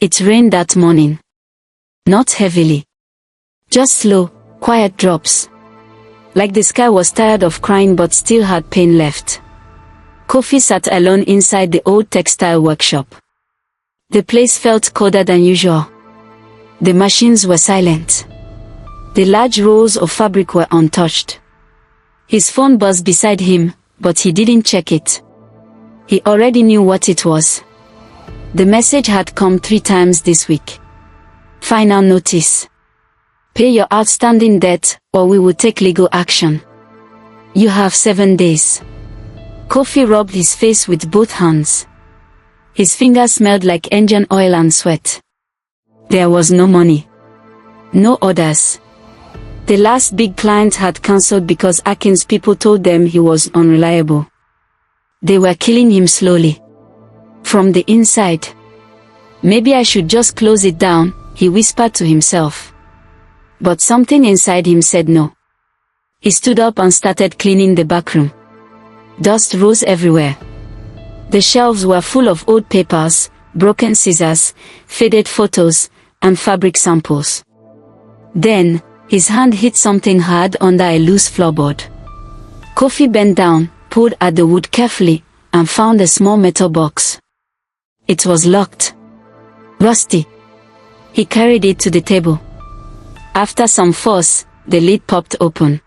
It rained that morning. Not heavily. Just slow, quiet drops. Like the sky was tired of crying but still had pain left. Kofi sat alone inside the old textile workshop. The place felt colder than usual. The machines were silent. The large rolls of fabric were untouched. His phone buzzed beside him, but he didn't check it. He already knew what it was. The message had come 3 times this week. Final notice. Pay your outstanding debt, or we will take legal action. You have 7 days. Kofi rubbed his face with both hands. His fingers smelled like engine oil and sweat. There was no money. No orders. The last big client had cancelled because Akin's people told them he was unreliable. They were killing him slowly. From the inside. Maybe I should just close it down, he whispered to himself. But something inside him said no. He stood up and started cleaning the back room. Dust rose everywhere. The shelves were full of old papers, broken scissors, faded photos, and fabric samples. Then, his hand hit something hard under a loose floorboard. Kofi bent down, pulled at the wood carefully, and found a small metal box. It was locked. Rusty. He carried it to the table. After some force, the lid popped open.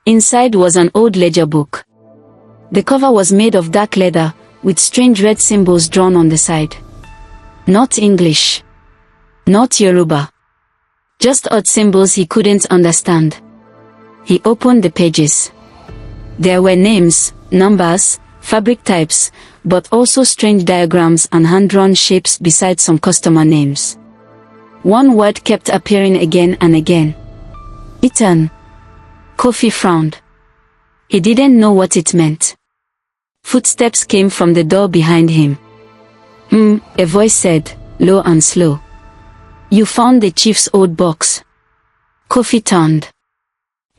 Inside was an old ledger book. The cover was made of dark leather, with strange red symbols drawn on the side. Not English. Not Yoruba. Just odd symbols he couldn't understand. He opened the pages. There were names, numbers, fabric types, but also strange diagrams and hand-drawn shapes beside some customer names. One word kept appearing again and again. Itan. Kofi frowned. He didn't know what it meant. Footsteps came from the door behind him. A voice said, low and slow. You found the chief's old box. Kofi turned.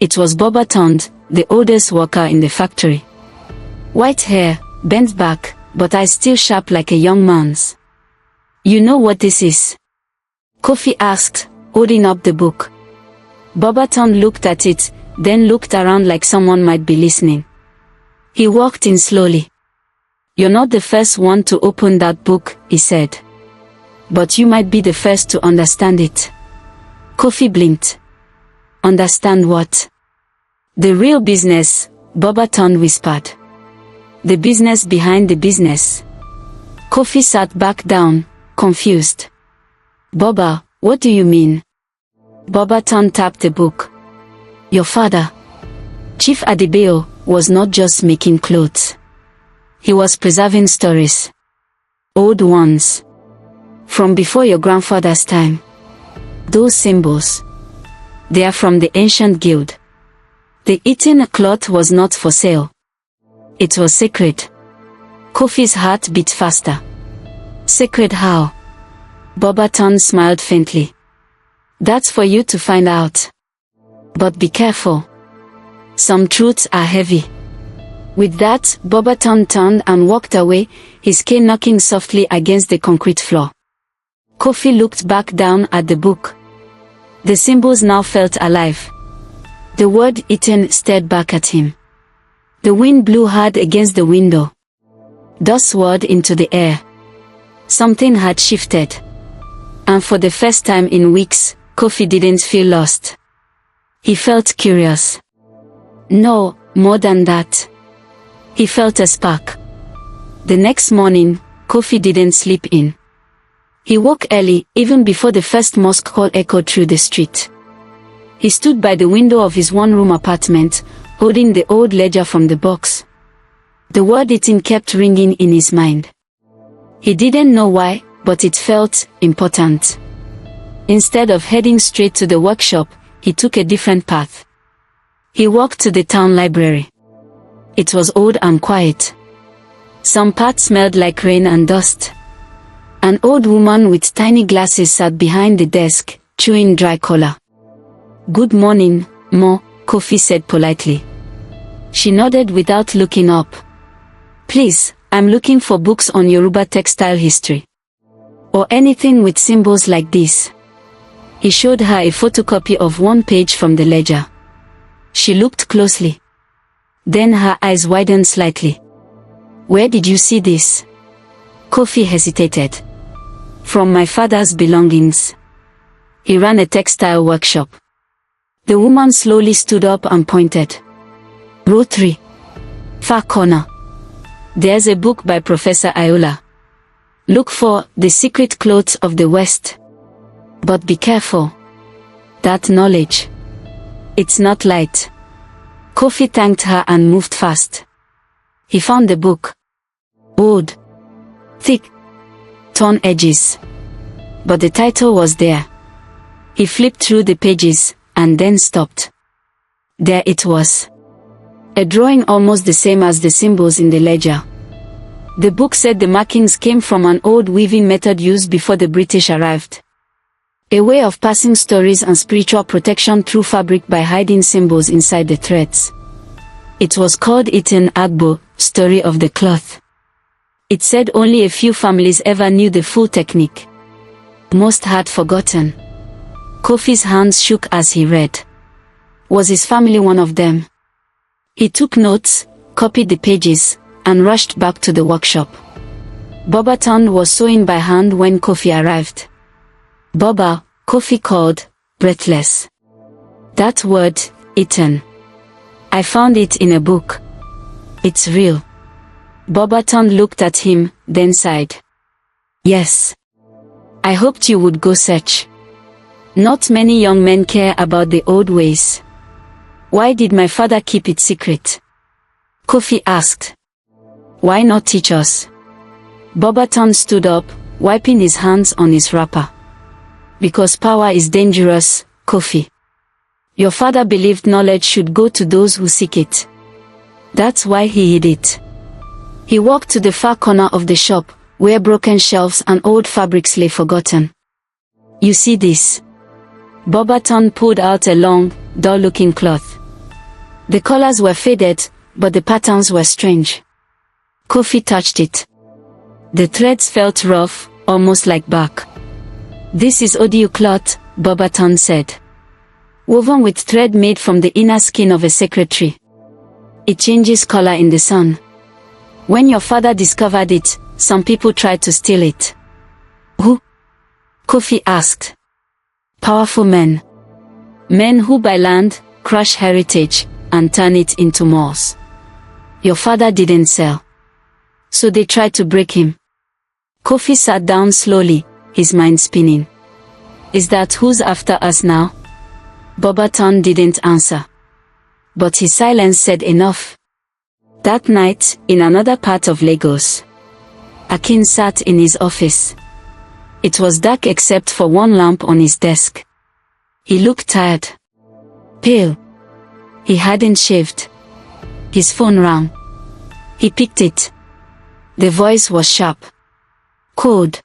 It was Boba Tond, the oldest worker in the factory. White hair, bent back, but eyes still sharp like a young man's. You know what this is? Kofi asked, holding up the book. Boba Tond looked at it, then looked around like someone might be listening. He walked in slowly. You're not the first one to open that book, he said. But you might be the first to understand it. Kofi blinked. Understand what? The real business, Boba Tond whispered. The business behind the business. Kofi sat back down, confused. Boba, what do you mean? Boba Tond tapped the book. Your father, Chief Adebayo, was not just making clothes. He was preserving stories. Old ones. From before your grandfather's time. Those symbols. They are from the ancient guild. The Itan cloth was not for sale. It was sacred. Kofi's heart beat faster. Sacred how? Boba Tond smiled faintly. That's for you to find out. But be careful. Some truths are heavy. With that, Boba Tond turned and walked away, his cane knocking softly against the concrete floor. Kofi looked back down at the book. The symbols now felt alive. The word Itan stared back at him. The wind blew hard against the window. Dust swirled into the air. Something had shifted. And for the first time in weeks, Kofi didn't feel lost. He felt curious. No, more than that. He felt a spark. The next morning, Kofi didn't sleep in. He woke early, even before the first mosque call echoed through the street. He stood by the window of his one-room apartment, holding the old ledger from the box. The word Itan kept ringing in his mind. He didn't know why, but it felt important. Instead of heading straight to the workshop, he took a different path. He walked to the town library. It was old and quiet. Some parts smelled like rain and dust. An old woman with tiny glasses sat behind the desk, chewing dry cola. Good morning, Mo, Kofi said politely. She nodded without looking up. Please, I'm looking for books on Yoruba textile history. or anything with symbols like this. He showed her a photocopy of one page from the ledger. She looked closely. Then her eyes widened slightly. Where did you see this? Kofi hesitated. From my father's belongings. He ran a textile workshop. The woman slowly stood up and pointed. Row 3. Far corner. There's a book by Professor Iola. Look for The Secret Clothes of the West. But be careful. That knowledge. It's not light. Kofi thanked her and moved fast. He found the book. Old. Thick. Torn edges. But the title was there. He flipped through the pages, and then stopped. There it was. A drawing almost the same as the symbols in the ledger. The book said the markings came from an old weaving method used before the British arrived. A way of passing stories and spiritual protection through fabric by hiding symbols inside the threads. It was called Ìtàn Àgbo, Story of the Cloth. It said only a few families ever knew the full technique. Most had forgotten. Kofi's hands shook as he read. Was his family one of them? He took notes, copied the pages, and rushed back to the workshop. Bobaton was sewing by hand when Kofi arrived. Boba, Kofi called, breathless. That word, Itan. I found it in a book. It's real. Bobaton looked at him, then sighed. Yes. I hoped you would go search. Not many young men care about the old ways. Why did my father keep it secret? Kofi asked. Why not teach us? Bobaton stood up, wiping his hands on his wrapper. Because power is dangerous, Kofi. Your father believed knowledge should go to those who seek it. That's why he hid it. He walked to the far corner of the shop, where broken shelves and old fabrics lay forgotten. You see this? Bobaton pulled out a long, dull-looking cloth. The colors were faded, but the patterns were strange. Kofi touched it. The threads felt rough, almost like bark. This is audio cloth, Bobaton said. Woven with thread made from the inner skin of a sacred tree. It changes color in the sun. When your father discovered it, some people tried to steal it. Who? Kofi asked. Powerful men. Men who buy land, crush heritage, and turn it into malls. Your father didn't sell. So they tried to break him. Kofi sat down slowly, his mind spinning. Is that who's after us now? Bobaton didn't answer. But his silence said enough. That night, in another part of Lagos, Akin sat in his office. It was dark except for one lamp on his desk. He looked tired. Pale. He hadn't shaved. His phone rang. He picked it. The voice was sharp. Code.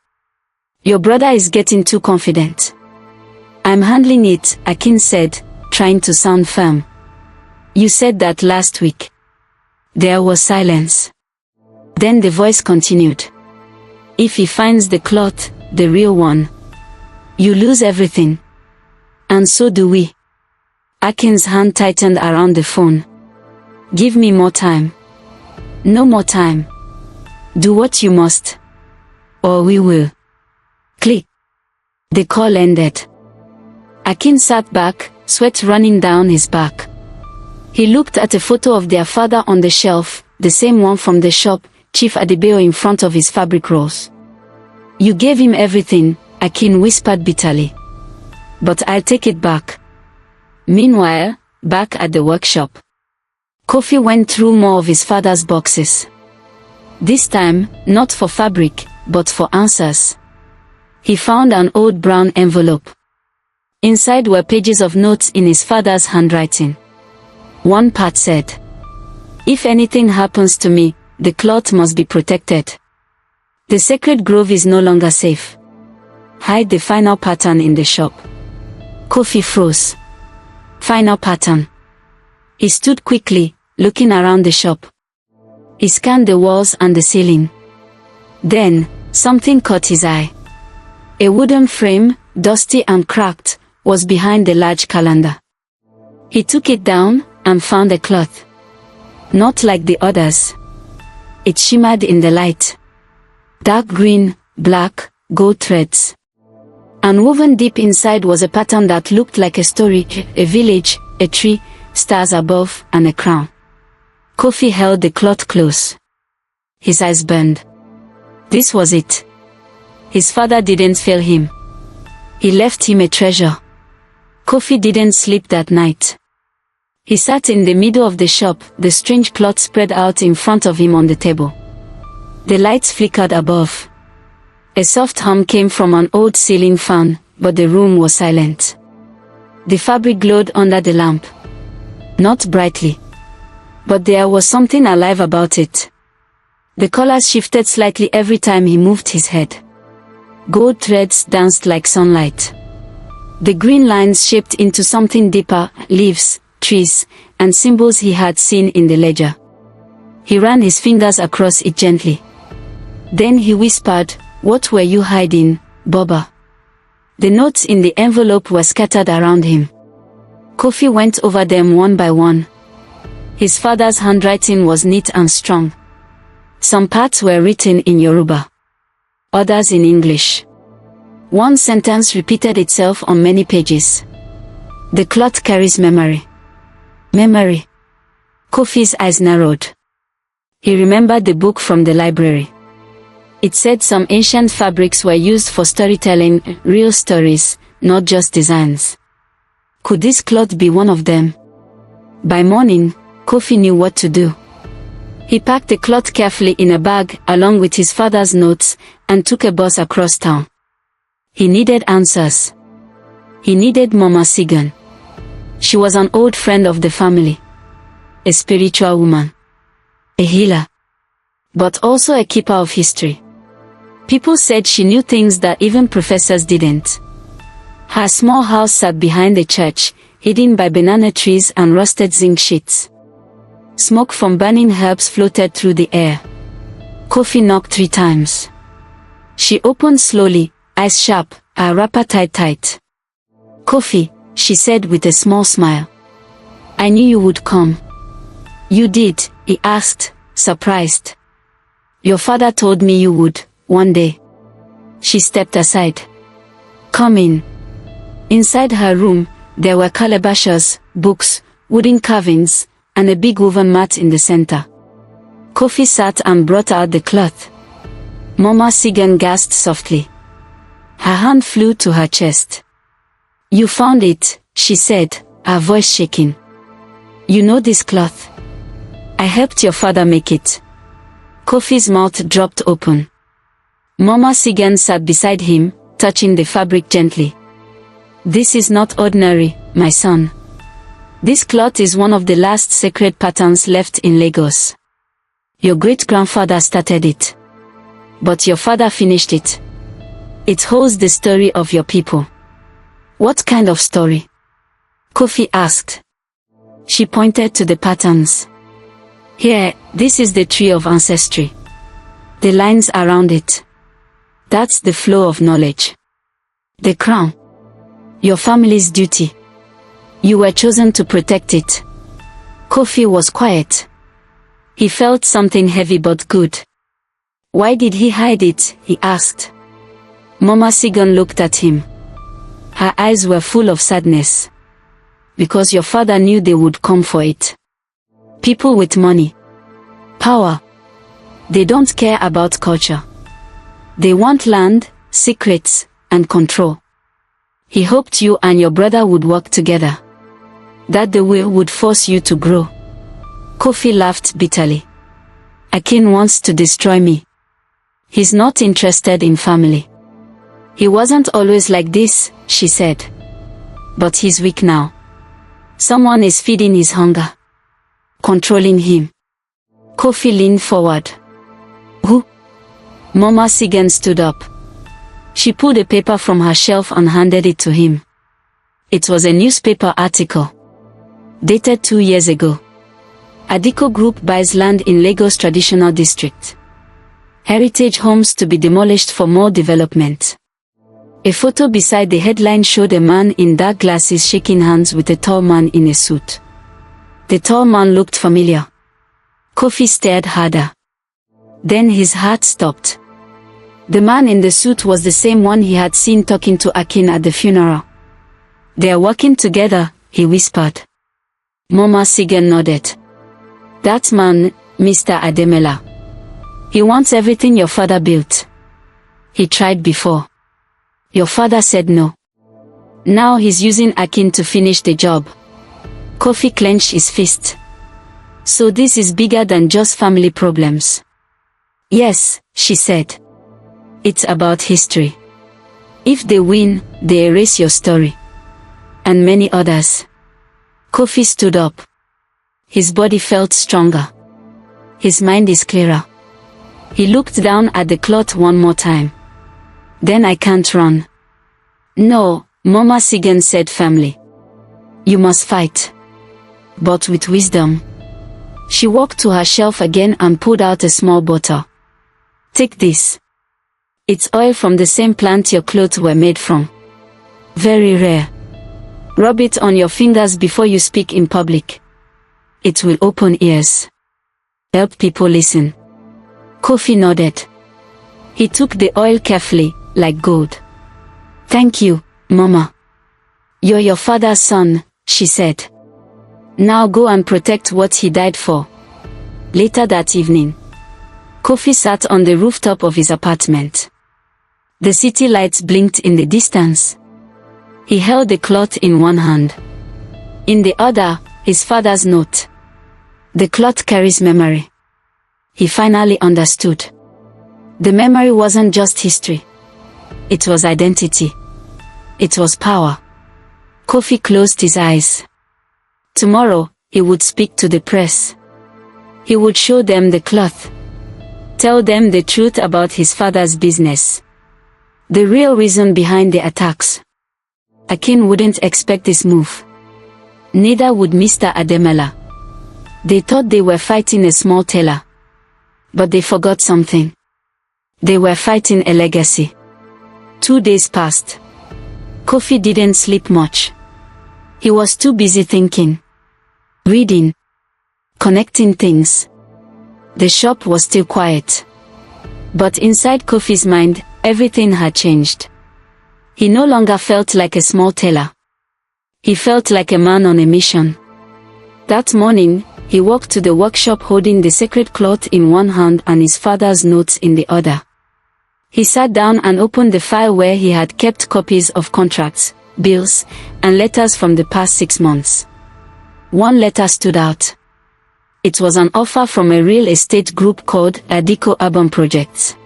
Your brother is getting too confident. I'm handling it, Akin said, trying to sound firm. You said that last week. There was silence. Then the voice continued. If he finds the cloth, the real one, you lose everything. And so do we. Akin's hand tightened around the phone. Give me more time. No more time. Do what you must. Or we will. Click. The call ended. Akin sat back, sweat running down his back. He looked at a photo of their father on the shelf, the same one from the shop, Chief Adebayo in front of his fabric rolls. You gave him everything, Akin whispered bitterly. But I'll take it back. Meanwhile, back at the workshop, Kofi went through more of his father's boxes. This time, not for fabric, but for answers. He found an old brown envelope. Inside were pages of notes in his father's handwriting. One part said, if anything happens to me, the cloth must be protected. The sacred grove is no longer safe. Hide the final pattern in the shop. Kofi froze. Final pattern. He stood quickly, looking around the shop. He scanned the walls and the ceiling. Then, something caught his eye. A wooden frame, dusty and cracked, was behind the large calendar. He took it down and found a cloth. Not like the others. It shimmered in the light. Dark green, black, gold threads. And woven deep inside was a pattern that looked like a story, a village, a tree, stars above, and a crown. Kofi held the cloth close. His eyes burned. This was it. His father didn't fail him. He left him a treasure. Kofi didn't sleep that night. He sat in the middle of the shop, the strange cloth spread out in front of him on the table. The lights flickered above. A soft hum came from an old ceiling fan, but the room was silent. The fabric glowed under the lamp. Not brightly. But there was something alive about it. The colors shifted slightly every time he moved his head. Gold threads danced like sunlight. The green lines shaped into something deeper, leaves, trees, and symbols he had seen in the ledger. He ran his fingers across it gently. Then he whispered, "What were you hiding, Boba?" The notes in the envelope were scattered around him. Kofi went over them one by one. His father's handwriting was neat and strong. Some parts were written in Yoruba. Others in English. One sentence repeated itself on many pages. "The cloth carries memory." Memory. Kofi's eyes narrowed. He remembered the book from the library. It said some ancient fabrics were used for storytelling, real stories, not just designs. Could this cloth be one of them? By morning, Kofi knew what to do. He packed the cloth carefully in a bag, along with his father's notes, and took a bus across town. He needed answers. He needed Mama Sigan. She was an old friend of the family. A spiritual woman. A healer. But also a keeper of history. People said she knew things that even professors didn't. Her small house sat behind the church, hidden by banana trees and rusted zinc sheets. Smoke from burning herbs floated through the air. Kofi knocked 3 times. She opened slowly, eyes sharp, her wrapper tied tight. "Kofi," she said with a small smile. "I knew you would come." "You did?" he asked, surprised. "Your father told me you would, one day." She stepped aside. "Come in." Inside her room, there were calabashes, books, wooden carvings, and a big woven mat in the center. Kofi sat and brought out the cloth. Mama Sigan gasped softly. Her hand flew to her chest. "You found it," she said, her voice shaking. "You know this cloth? I helped your father make it." Kofi's mouth dropped open. Mama Sigan sat beside him, touching the fabric gently. "This is not ordinary, my son. This cloth is one of the last sacred patterns left in Lagos. Your great-grandfather started it. But your father finished it. It holds the story of your people." "What kind of story?" Kofi asked. She pointed to the patterns. "Here, this is the tree of ancestry. The lines around it. That's the flow of knowledge. The crown. Your family's duty. You were chosen to protect it." Kofi was quiet. He felt something heavy but good. "Why did he hide it?" he asked. Mama Sigan looked at him. Her eyes were full of sadness. "Because your father knew they would come for it. People with money. Power. They don't care about culture. They want land, secrets, and control. He hoped you and your brother would work together. That the will would force you to grow." Kofi laughed bitterly. "Akin wants to destroy me. He's not interested in family." "He wasn't always like this," she said. "But he's weak now. Someone is feeding his hunger. Controlling him." Kofi leaned forward. "Who?" Mama Sigan stood up. She pulled a paper from her shelf and handed it to him. It was a newspaper article. Dated 2 years ago. Adiko Group buys land in Lagos Traditional District. Heritage homes to be demolished for more development. A photo beside the headline showed a man in dark glasses shaking hands with a tall man in a suit. The tall man looked familiar. Kofi stared harder. Then his heart stopped. The man in the suit was the same one he had seen talking to Akin at the funeral. "They are working together," he whispered. Mama Sigan nodded. "That man, Mr. Ademela. He wants everything your father built. He tried before. Your father said no. Now he's using Akin to finish the job." Kofi clenched his fist. "So this is bigger than just family problems." "Yes," she said. "It's about history. If they win, they erase your story. And many others." Kofi stood up. His body felt stronger. His mind is clearer. He looked down at the cloth one more time. "Then I can't run." "No," Mama Sigan said firmly. "You must fight. But with wisdom." She walked to her shelf again and pulled out a small bottle. "Take this. It's oil from the same plant your clothes were made from. Very rare. Rub it on your fingers before you speak in public. It will open ears. Help people listen." Kofi nodded. He took the oil carefully, like gold. "Thank you, Mama. You're your father's son," she said. "Now go and protect what he died for." Later that evening, Kofi sat on the rooftop of his apartment. The city lights blinked in the distance. He held the cloth in one hand. In the other, his father's note. The cloth carries memory. He finally understood. The memory wasn't just history. It was identity. It was power. Kofi closed his eyes. Tomorrow, he would speak to the press. He would show them the cloth. Tell them the truth about his father's business. The real reason behind the attacks. Akin wouldn't expect this move. Neither would Mr. Ademela. They thought they were fighting a small tailor. But they forgot something. They were fighting a legacy. 2 days passed. Kofi didn't sleep much. He was too busy thinking. Reading. Connecting things. The shop was still quiet. But inside Kofi's mind, everything had changed. He no longer felt like a small tailor. He felt like a man on a mission. That morning, he walked to the workshop holding the sacred cloth in one hand and his father's notes in the other. He sat down and opened the file where he had kept copies of contracts, bills, and letters from the past 6 months. One letter stood out. It was an offer from a real estate group called Adiko Urban Projects.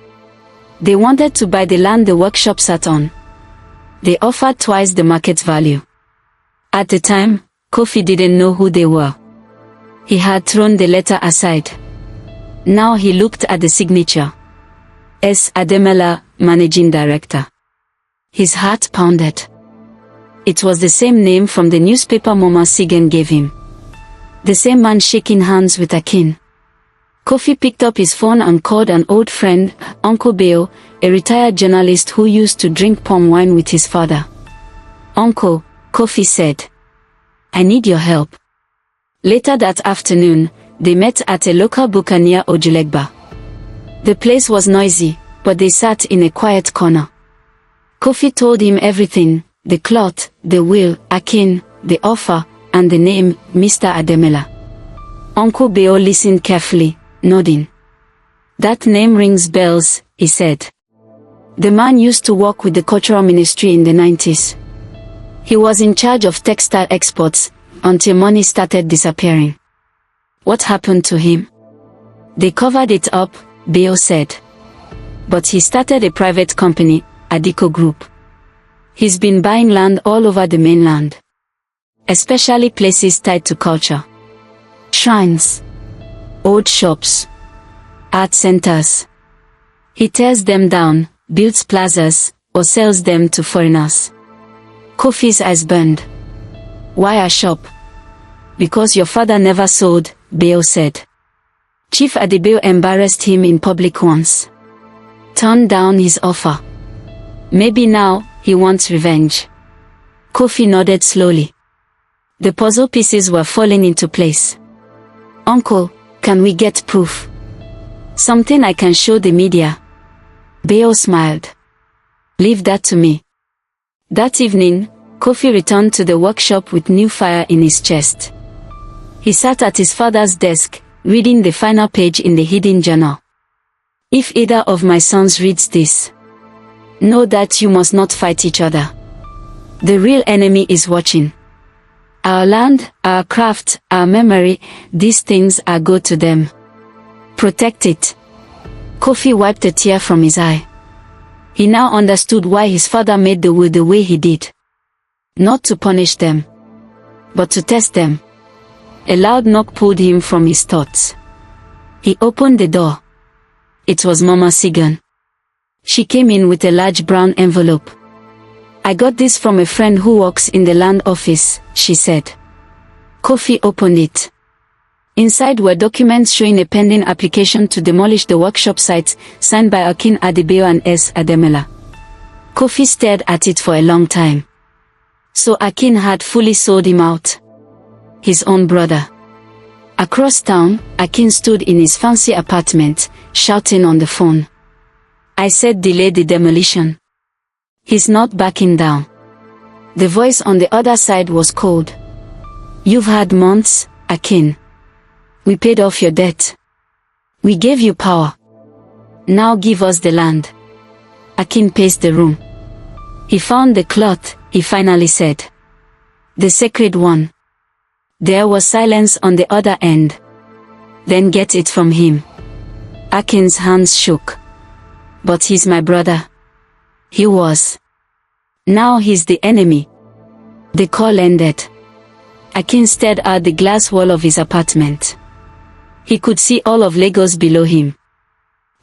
They wanted to buy the land the workshop sat on. They offered twice the market value. At the time, Kofi didn't know who they were. He had thrown the letter aside. Now he looked at the signature. S. Ademela, Managing Director. His heart pounded. It was the same name from the newspaper Mama Sigan gave him. The same man shaking hands with Akin. Kofi picked up his phone and called an old friend, Uncle Beo, a retired journalist who used to drink palm wine with his father. "Uncle," Kofi said. "I need your help." Later that afternoon, they met at a local booker near Ojulegba. The place was noisy, but they sat in a quiet corner. Kofi told him everything, the cloth, the will, Akin, the offer, and the name, Mr. Ademela. Uncle Beo listened carefully, nodding. "That name rings bells," he said. "The man used to work with the cultural ministry in the 90s. He was in charge of textile exports, until money started disappearing." "What happened to him?" "They covered it up," Beo said. "But he started a private company, Adiko Group. He's been buying land all over the mainland. Especially places tied to culture. Shrines. Old shops. Art centers. He tears them down, builds plazas, or sells them to foreigners." Kofi's eyes burned. "Why a shop?" "Because your father never sold," Beo said. Chief Adebeo embarrassed him in public once. Turned down his offer. Maybe now, he wants revenge. Kofi nodded slowly. The puzzle pieces were falling into place. Uncle, can we get proof? Something I can show the media. Beo smiled. Leave that to me. That evening, Kofi returned to the workshop with new fire in his chest. He sat at his father's desk, reading the final page in the hidden journal. If either of my sons reads this, know that you must not fight each other. The real enemy is watching. Our land, our craft, our memory, these things are good to them. Protect it. Kofi wiped a tear from his eye. He now understood why his father made the will the way he did. Not to punish them, but to test them. A loud knock pulled him from his thoughts. He opened the door. It was Mama Sigan. She came in with a large brown envelope. I got this from a friend who works in the land office, she said. Kofi opened it. Inside were documents showing a pending application to demolish the workshop site, signed by Akin Adebayo and S. Ademola. Kofi stared at it for a long time. So Akin had fully sold him out. His own brother. Across town, Akin stood in his fancy apartment, shouting on the phone. I said delay the demolition. He's not backing down. The voice on the other side was cold. You've had months, Akin. We paid off your debt. We gave you power. Now give us the land. Akin paced the room. He found the cloth, he finally said. The sacred one. There was silence on the other end. Then get it from him. Akin's hands shook. But he's my brother. He was. Now he's the enemy. The call ended. Akin stared at the glass wall of his apartment. He could see all of Lagos below him.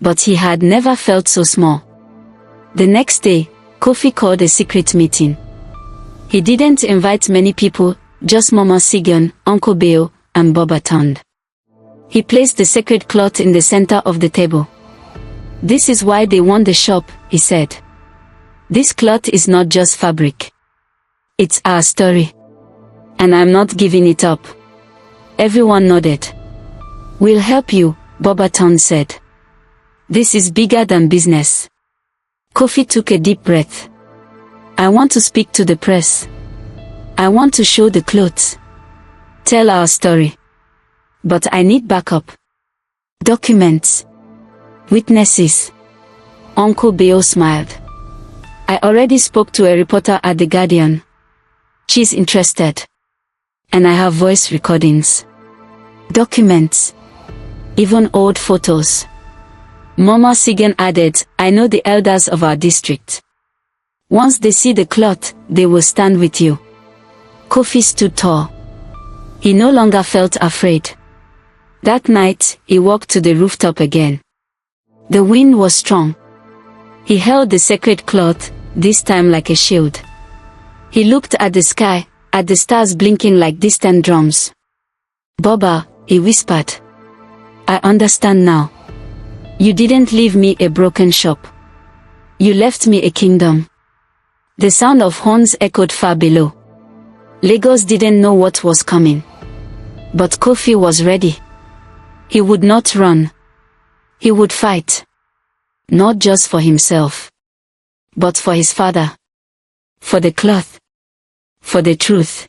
But he had never felt so small. The next day, Kofi called a secret meeting. He didn't invite many people, just Mama Sigan, Uncle Beo, and Boba Tund. He placed the sacred cloth in the center of the table. This is why they want the shop, he said. This cloth is not just fabric. It's our story. And I'm not giving it up. Everyone nodded. We'll help you, Boba Tund said. This is bigger than business. Kofi took a deep breath. I want to speak to the press. I want to show the clothes. Tell our story. But I need backup. Documents. Witnesses. Uncle Beo smiled. I already spoke to a reporter at The Guardian. She's interested. And I have voice recordings. Documents. Even old photos. Mama Sigan added, I know the elders of our district. Once they see the cloth, they will stand with you. Kofi stood tall. He no longer felt afraid. That night, he walked to the rooftop again. The wind was strong. He held the sacred cloth, this time like a shield. He looked at the sky, at the stars blinking like distant drums. Boba, he whispered. I understand now. You didn't leave me a broken shop. You left me a kingdom. The sound of horns echoed far below. Lagos didn't know what was coming. But Kofi was ready. He would not run. He would fight. Not just for himself. But for his father. For the cloth. For the truth.